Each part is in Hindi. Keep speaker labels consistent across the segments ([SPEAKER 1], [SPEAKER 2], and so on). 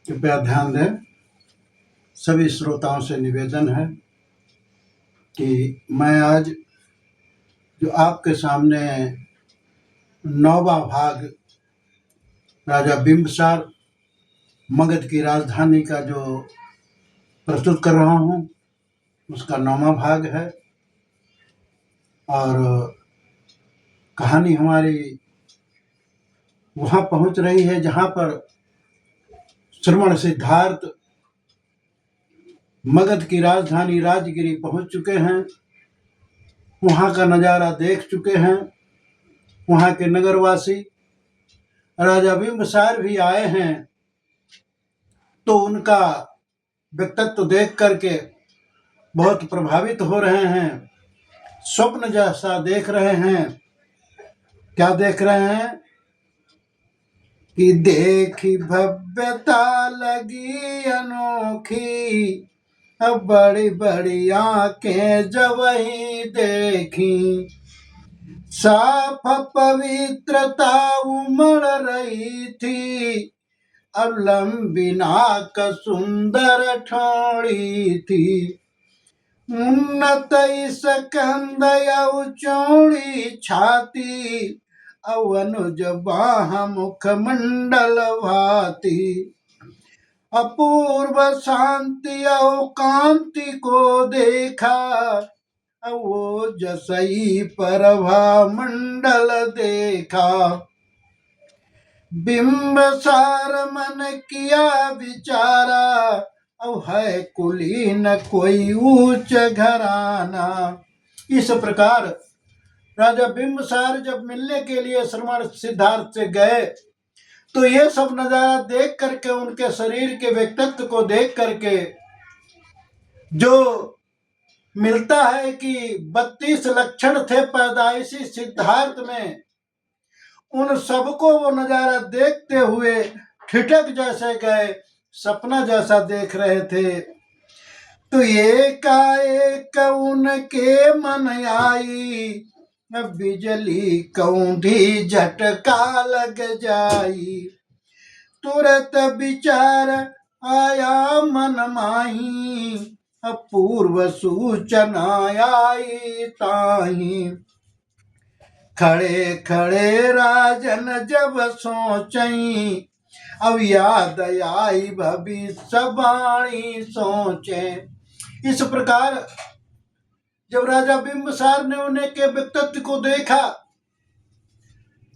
[SPEAKER 1] कृपया ध्यान दें। सभी श्रोताओं से निवेदन है कि मैं आज जो आपके सामने 9वां भाग राजा बिंबिसार मगध की राजधानी का जो प्रस्तुत कर रहा हूँ, उसका 9वां भाग है। और कहानी हमारी वहाँ पहुँच रही है जहाँ पर श्रमण सिद्धार्थ मगध की राजधानी राजगिरी पहुँच चुके हैं। वहाँ का नज़ारा देख चुके हैं। वहाँ के नगरवासी राजा बिंबिसार भी आए हैं, तो उनका व्यक्तित्व देख करके बहुत प्रभावित हो रहे हैं। स्वप्न जैसा देख रहे हैं। क्या देख रहे हैं कि देखी भव्यता लगी अनोखी, अब बड़ी बड़ी आंखें जब वही देखी, साफ पवित्रता उमड़ रही थी, अब लंबी नाक सुंदर ठोड़ी थी, उन्नत स्कंद चौड़ी छाती, अनुज बाह मुख मंडल भाती, अपूर्व शांति और कांति को देखा, वो जसई प्रभा मंडल देखा, बिंबिसार मन किया विचारा, अब है कुलीन कोई ऊंच घराना। इस प्रकार राजा बिंबिसार जब मिलने के लिए श्रमण सिद्धार्थ से गए, तो ये सब नजारा देख करके, उनके शरीर के व्यक्तित्व को देख करके जो मिलता है कि 32 लक्षण थे पैदाइशी सिद्धार्थ में, उन सबको वो नजारा देखते हुए ठिठक जैसे गए, सपना जैसा देख रहे थे। तो एकाएक उनके मन आई, बिजली कौंधी झटका लग जाई, तुरंत विचार आया मन माही, अपूर्व सूचना आई ताही, खड़े खड़े राजन जब सोचई, अब याद आई भविष्यवाणी सोचे। इस प्रकार जब राजा बिंबिसार ने उन्हें के व्यक्तित्व को देखा,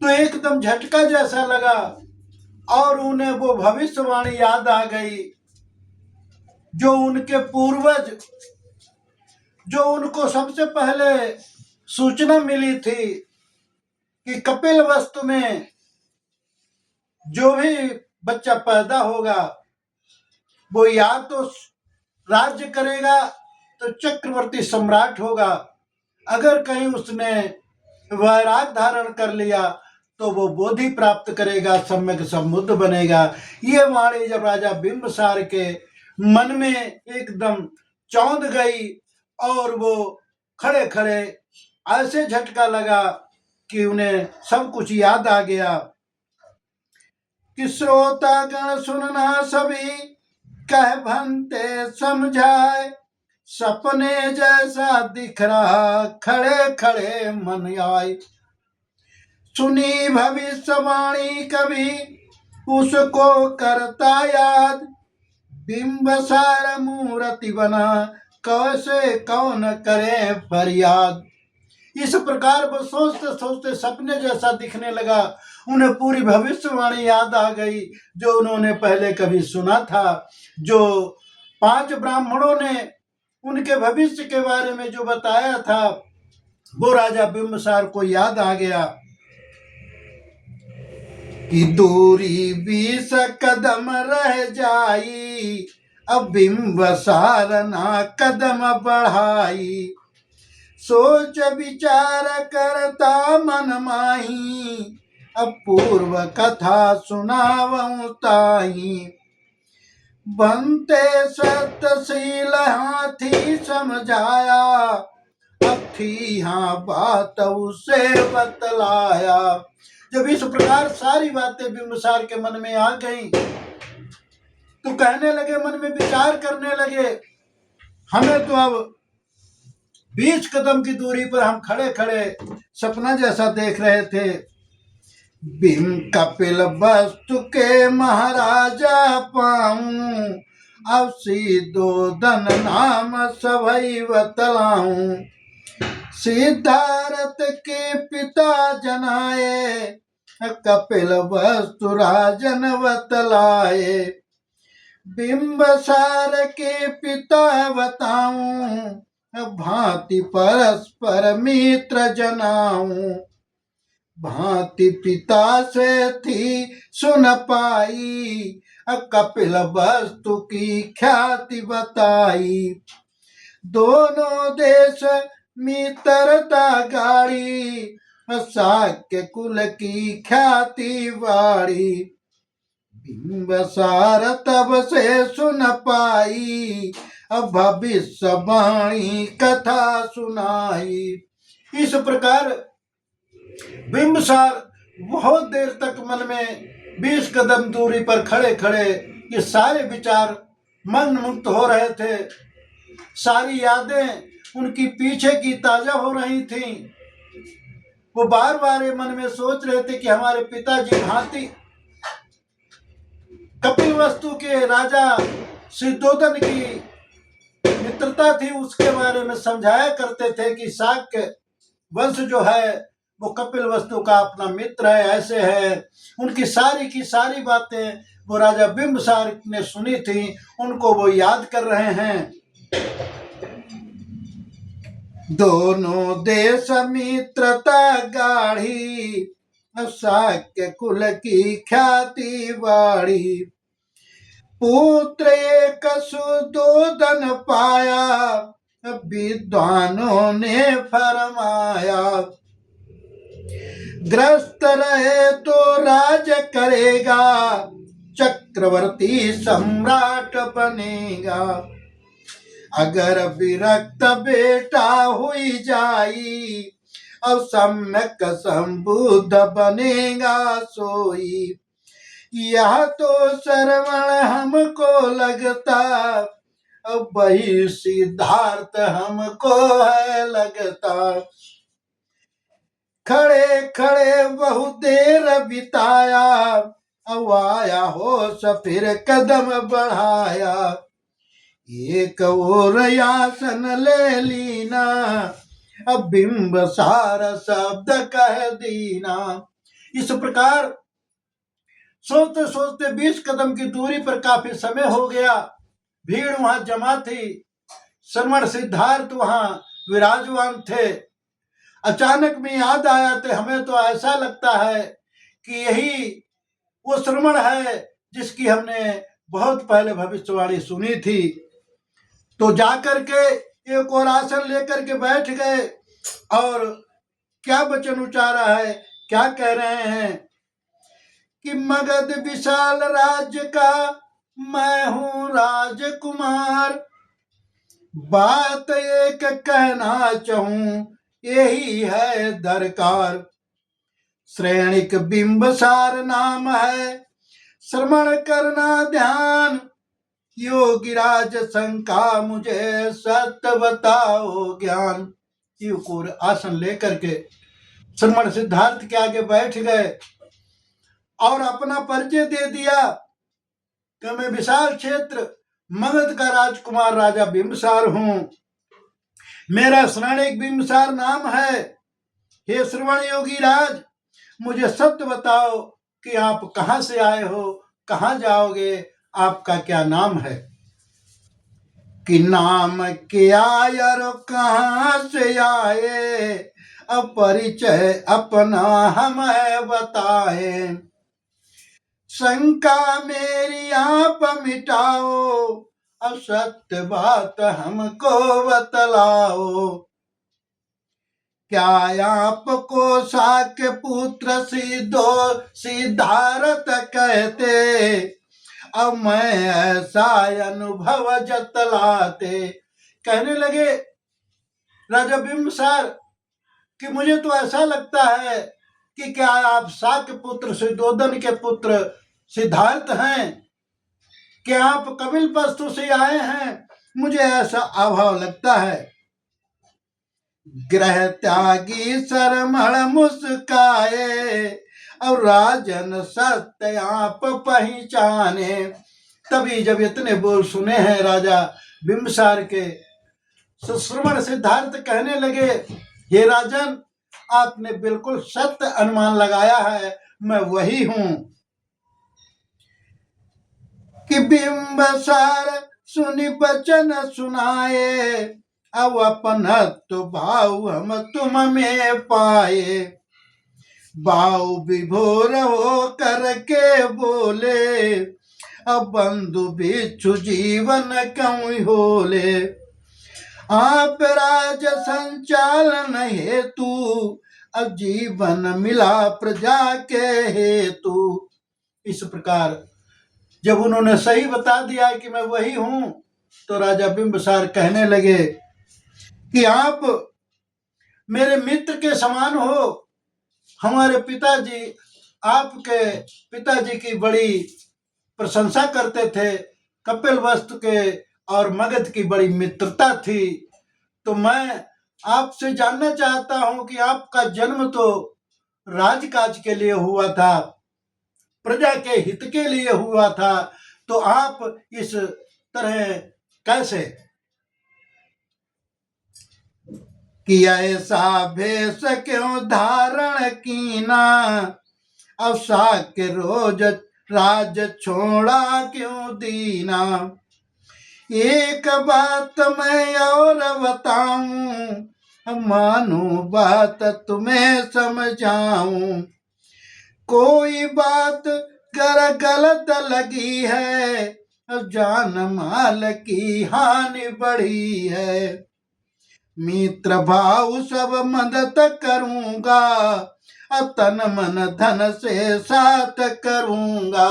[SPEAKER 1] तो एकदम झटका जैसा लगा और उन्हें वो भविष्यवाणी याद आ गई, जो उनके पूर्वज, जो उनको सबसे पहले सूचना मिली थी कि कपिल वस्तु में जो भी बच्चा पैदा होगा वो या तो राज्य करेगा तो चक्रवर्ती सम्राट होगा, अगर कहीं उसने वैराग धारण कर लिया तो वो बोधि प्राप्त करेगा, सम्यक समुद्ध बनेगा। ये वाणी जब राजा बिंबिसार के मन में एकदम चौंध गई और वो खड़े खड़े ऐसे झटका लगा कि उन्हें सब कुछ याद आ गया कि श्रोता गण सुनना सभी कह भंते समझाए, सपने जैसा दिख रहा खड़े खड़े मन आए, सुनी भविष्यवाणी कभी उसको करता याद, बिंबिसार मूर्ति बना कैसे कौन करे फरियाद। इस प्रकार वो सोचते सोचते सपने जैसा दिखने लगा। उन्हें पूरी भविष्यवाणी याद आ गई जो उन्होंने पहले कभी सुना था, जो 5 ब्राह्मणों ने उनके भविष्य के बारे में जो बताया था, वो राजा बिंबिसार को याद आ गया कि दूरी 20 कदम रह जाई, अब बिंबिसार ना कदम बढ़ाई, सोच विचार करता मन माही, अब पूर्व कथा सुनावऊं ताही, बनते सत्यशील हाथी समझाया, अब थी हाँ बात उसे बतलाया। जब इस प्रकार सारी बातें बिंबिसार के मन में आ गईं, तो कहने लगे, मन में विचार करने लगे, हमें तो अब 20 कदम की दूरी पर हम खड़े खड़े सपना जैसा देख रहे थे। भीम कपिल वस्तु के महाराजा पाऊं, अब सिद्धोदन नाम सभई बतलाऊं। सिद्धार्थ के पिता जनाए, कपिल वस्तु राजन बतलाए। बिंबसार के पिता बताऊं, भांति परस्पर मित्र जनाऊं। भांति पिता से थी सुन पाई, कपिल वस्तु की ख्याति बताई। दोनों देश मित्रता गाड़ी, शाक्य कुल की ख्याति बाड़ी। बिंबसार तब से सुन पाई, भविष्यवाणी कथा सुनाई। इस प्रकार बिंबसार बहुत देर तक मन में 20 कदम दूरी पर खड़े खड़े ये सारे विचार मंत्रमुग्ध हो रहे थे। सारी यादें उनकी पीछे की ताजा हो रही थीं। वो बार बार मन में सोच रहे थे कि हमारे पिताजी भांति कपिल वस्तु के राजा सिद्धोदन की मित्रता थी, उसके बारे में समझाया करते थे कि शाक्य वंश जो है वो कपिल वस्तु का अपना मित्र है, ऐसे है। उनकी सारी की सारी बातें वो राजा बिंबसार ने सुनी थी, उनको वो याद कर रहे हैं। दोनों देश मित्रता गाढ़ी, शाक्य कुल की ख्याति बाढ़ी। पुत्र एक सुदोदन पाया, विद्वानों ने फरमाया। ग्रस्त रहे तो राज करेगा, चक्रवर्ती सम्राट बनेगा। अगर विरक्त बेटा हुई जाई, अब सम्यक संबुद्ध बनेगा सोई। यह तो श्रवण हमको लगता, अब वही सिद्धार्थ हमको है लगता। खड़े खड़े बहुत देर बिताया, अब आया होश फिर कदम बढ़ाया। एक और आसन ले लीना, अब बिंबसार शब्द कह दीना। इस प्रकार सोचते सोचते 20 कदम की दूरी पर काफी समय हो गया। भीड़ वहां जमा थी, श्रवण सिद्धार्थ वहां विराजमान थे। अचानक में याद आया तो हमें तो ऐसा लगता है कि यही वो श्रवण है जिसकी हमने बहुत पहले भविष्यवाणी सुनी थी। तो जाकर के एक और आसन लेकर के बैठ गए और क्या वचन उच्चारा है, क्या कह रहे हैं कि मगध विशाल राज्य का मैं हूं राजकुमार। बात एक कहना चाहूं, यही है दरकार। श्रेणिक बिंबसार नाम है, श्रवण करना ध्यान। योगिराज शंका मुझे सत्य बताओ ज्ञान। युकोर आसन लेकर के श्रवण सिद्धार्थ के आगे बैठ गए और अपना परिचय दे दिया कि मैं विशाल क्षेत्र मगध का राजकुमार राजा बिंबसार हूं। मेरा श्रेणिक बिंबसार नाम है। हे श्रवण योगी राज, मुझे सत्य बताओ कि आप कहां से आए हो, कहां जाओगे, आपका क्या नाम है। कि नाम क्या यार कहां से आए, अपरिचय अपना हमें बताए। शंका मेरी आप मिटाओ, असत्य बात हमको बतलाओ। क्या आपको शाक्य पुत्र सिद्धार्थ कहते, अब मैं ऐसा अनुभव जतलाते। कहने लगे राजा बिंबसार कि मुझे तो ऐसा लगता है कि क्या आप शाक्य पुत्र सुद्धोदन के पुत्र सिद्धार्थ हैं। कि आप कपिल वस्तु से आए हैं, मुझे ऐसा अभाव लगता है। ग्रह त्यागी सरमण मुस्काए, और राजन सत्य आप पहचाने। तभी जब इतने बोल सुने हैं राजा बिंबिसार के, सुश्रमण सिद्धार्थ कहने लगे, हे राजन, आपने बिल्कुल सत्य अनुमान लगाया है, मैं वही हूं। कि बिंबिसार सुनि बचन सुनाए, अब अपन तो भाव हम तुम में पाए। भाव विभोर हो करके बोले, अब बंधु बिच्छू जीवन क्यों होले। आप राज संचालन हेतु, अब जीवन मिला प्रजा के हेतु। इस प्रकार जब उन्होंने सही बता दिया कि मैं वही हूं, तो राजा बिंबिसार कहने लगे कि आप मेरे मित्र के समान हो। हमारे पिताजी आपके पिताजी की बड़ी प्रशंसा करते थे, कपिल वस्तु के और मगध की बड़ी मित्रता थी। तो मैं आपसे जानना चाहता हूं कि आपका जन्म तो राजकाज के लिए हुआ था, प्रजा के हित के लिए हुआ था, तो आप इस तरह कैसे किया ऐसा भेष क्यों धारण कीना। अब साक्य रोज राज छोड़ा क्यों दीना। एक बात मैं और बताऊं, मानो बात तुम्हें समझाऊं। कोई बात कर गलत लगी है, जान माल की हानि बढ़ी है। मित्र भाव सब मदद करूंगा, तन मन धन से साथ करूंगा।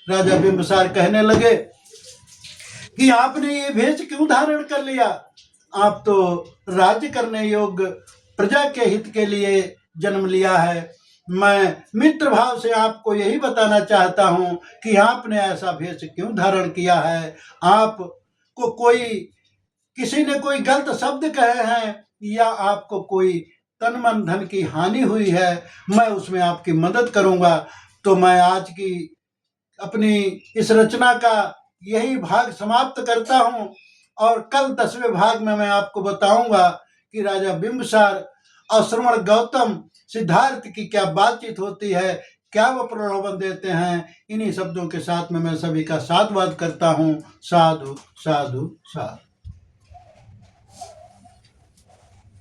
[SPEAKER 1] राजा बिंबिसार कहने लगे कि आपने ये भेष क्यों धारण कर लिया। आप तो राज्य करने योग्य प्रजा के हित के लिए जन्म लिया है। मैं मित्र भाव से आपको यही बताना चाहता हूं कि आपने ऐसा भेष क्यों धारण किया है। आपको कोई किसी ने कोई गलत शब्द कहे हैं, या आपको कोई तन मन धन की हानि हुई है, मैं उसमें आपकी मदद करूंगा। तो मैं आज की अपनी इस रचना का यही भाग समाप्त करता हूं, और कल 10वें भाग में मैं आपको बताऊंगा कि राजा बिंबिसार और श्रवण गौतम सिद्धार्थ की क्या बातचीत होती है, क्या वो प्रलोभन देते हैं। इन्हीं शब्दों के साथ में मैं सभी का साधुवाद करता हूं। साधु साधु साधु।